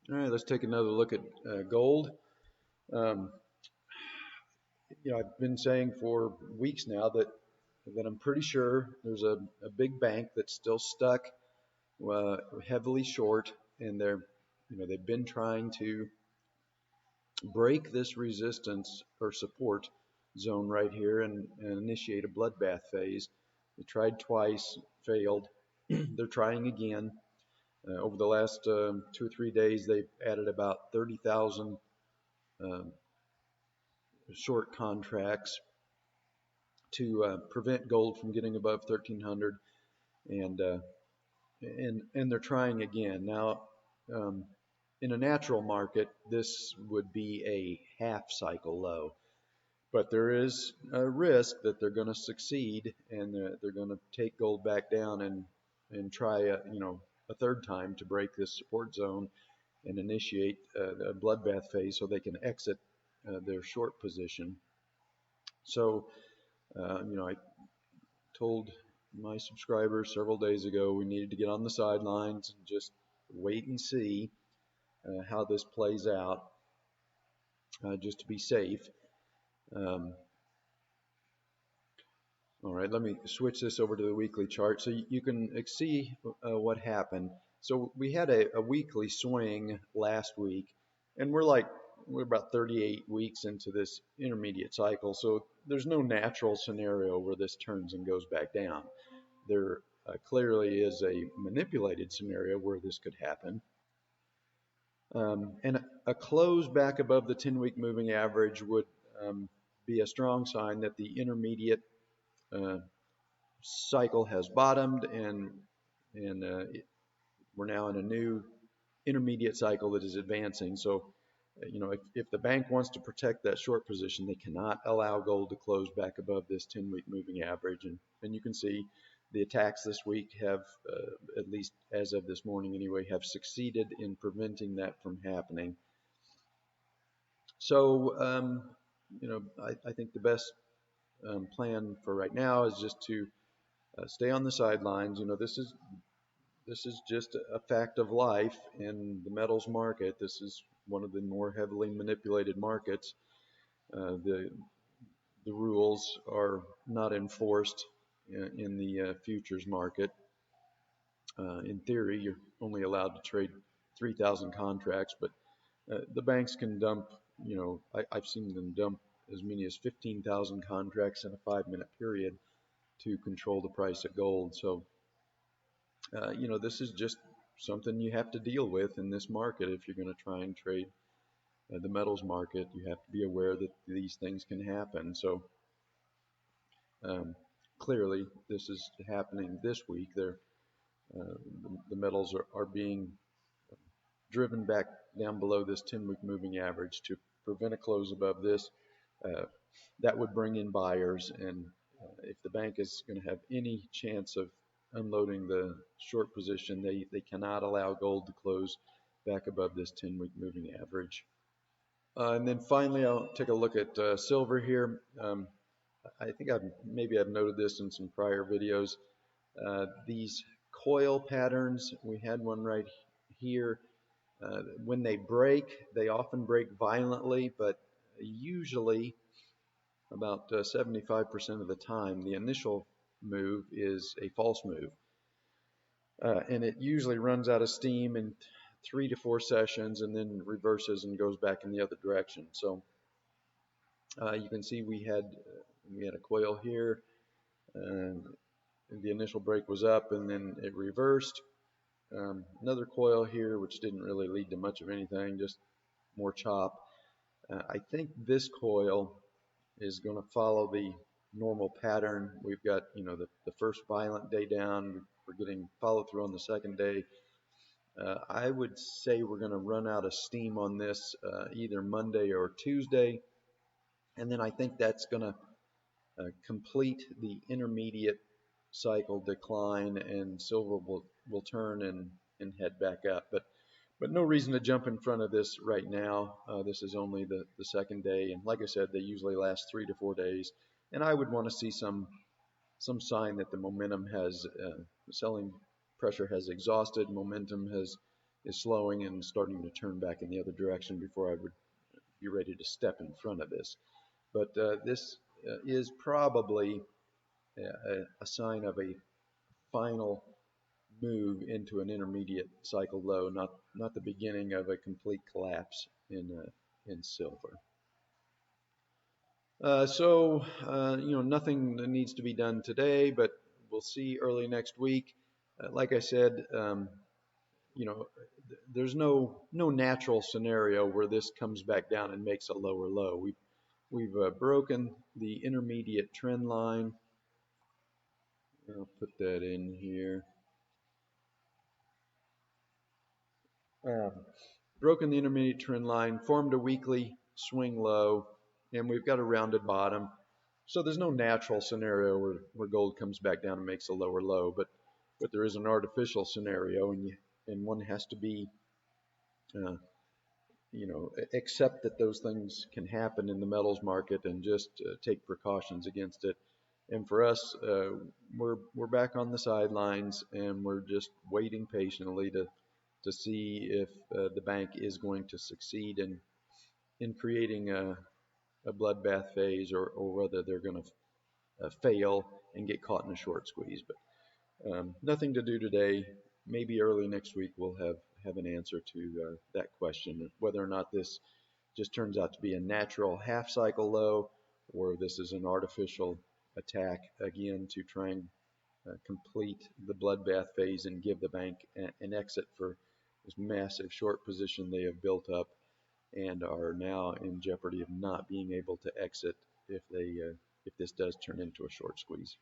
All right, let's take another look at gold. Um, I've been saying for weeks now that I'm pretty sure there's a big bank that's still stuck heavily short, and they've been trying to break this resistance or support zone right here and initiate a bloodbath phase. They tried twice, failed. They're trying again. Over the last 2 or 3 days, they've added about 30,000 um, short contracts to prevent gold from getting above 1300, and they're trying again now. Um, in a natural market, this would be a half cycle low, but there is a risk that they're going to succeed and they're going to take gold back down and try a third time to break this support zone and initiate a bloodbath phase so they can exit their short position. So I told my subscribers several days ago we needed to get on the sidelines and just wait and see how this plays out, just to be safe. Um, all right, let me switch this over to the weekly chart so you can see what happened. So we had a weekly swing last week, and we're about 38 weeks into this intermediate cycle. So there's no natural scenario where this turns and goes back down. There clearly is a manipulated scenario where this could happen. And a close back above the 10-week moving average would be a strong sign that the intermediate uh, cycle has bottomed, and we're now in a new intermediate cycle that is advancing. So, if the bank wants to protect that short position, they cannot allow gold to close back above this 10-week moving average. And you can see the attacks this week have, at least as of this morning anyway, have succeeded in preventing that from happening. So, I think the best plan for right now is just to stay on the sidelines. This is just a fact of life in the metals market. This is one of the more heavily manipulated markets. The rules are not enforced in the futures market. In theory, you're only allowed to trade 3,000 contracts, but the banks can dump. I've seen them dump as many as 15,000 contracts in a 5-minute period to control the price of gold. So this is just something you have to deal with in this market if you're going to try and trade the metals market. You have to be aware that these things can happen. So um, clearly, this is happening this week. The metals are being driven back down below this 10-week moving average to prevent a close above this. Uh, that would bring in buyers, and if the bank is going to have any chance of unloading the short position, they cannot allow gold to close back above this 10-week moving average. And then finally, I'll take a look at silver here. I think I've noted this in some prior videos. These coil patterns, we had one right here. When they break, they often break violently, but usually about 75% of the time, the initial move is a false move. And it usually runs out of steam in 3 to 4 sessions and then reverses and goes back in the other direction. So you can see we had a coil here, and the initial break was up and then it reversed. Another coil here, which didn't really lead to much of anything, just more chop. I think this coil is going to follow the normal pattern. We've got, the first violent day down. We're getting follow through on the second day. I would say we're going to run out of steam on this either Monday or Tuesday. And then I think that's going to complete the intermediate cycle decline, and silver will turn and head back up. But no reason to jump in front of this right now. This is only the second day, and like I said, they usually last 3 to 4 days. And I would want to see some sign that the momentum has selling pressure has exhausted, momentum has is slowing and starting to turn back in the other direction before I would be ready to step in front of this. But this is probably a sign of a final move into an intermediate cycle low, not the beginning of a complete collapse in silver. Nothing that needs to be done today, but we'll see early next week. Like I said, there's no natural scenario where this comes back down and makes a lower low. We've broken the intermediate trend line. I'll put that in here. Broken the intermediate trend line, formed a weekly swing low, and we've got a rounded bottom. So there's no natural scenario where gold comes back down and makes a lower low, but there is an artificial scenario, and one has to be, accept that those things can happen in the metals market and just take precautions against it. And for us, we're back on the sidelines, and we're just waiting patiently to see if the bank is going to succeed in creating a bloodbath phase, or whether they're going to fail and get caught in a short squeeze. But nothing to do today. Maybe early next week we'll have an answer to that question, whether or not this just turns out to be a natural half cycle low, or this is an artificial attack again to try and complete the bloodbath phase and give the bank an exit for this massive short position they have built up and are now in jeopardy of not being able to exit if this does turn into a short squeeze.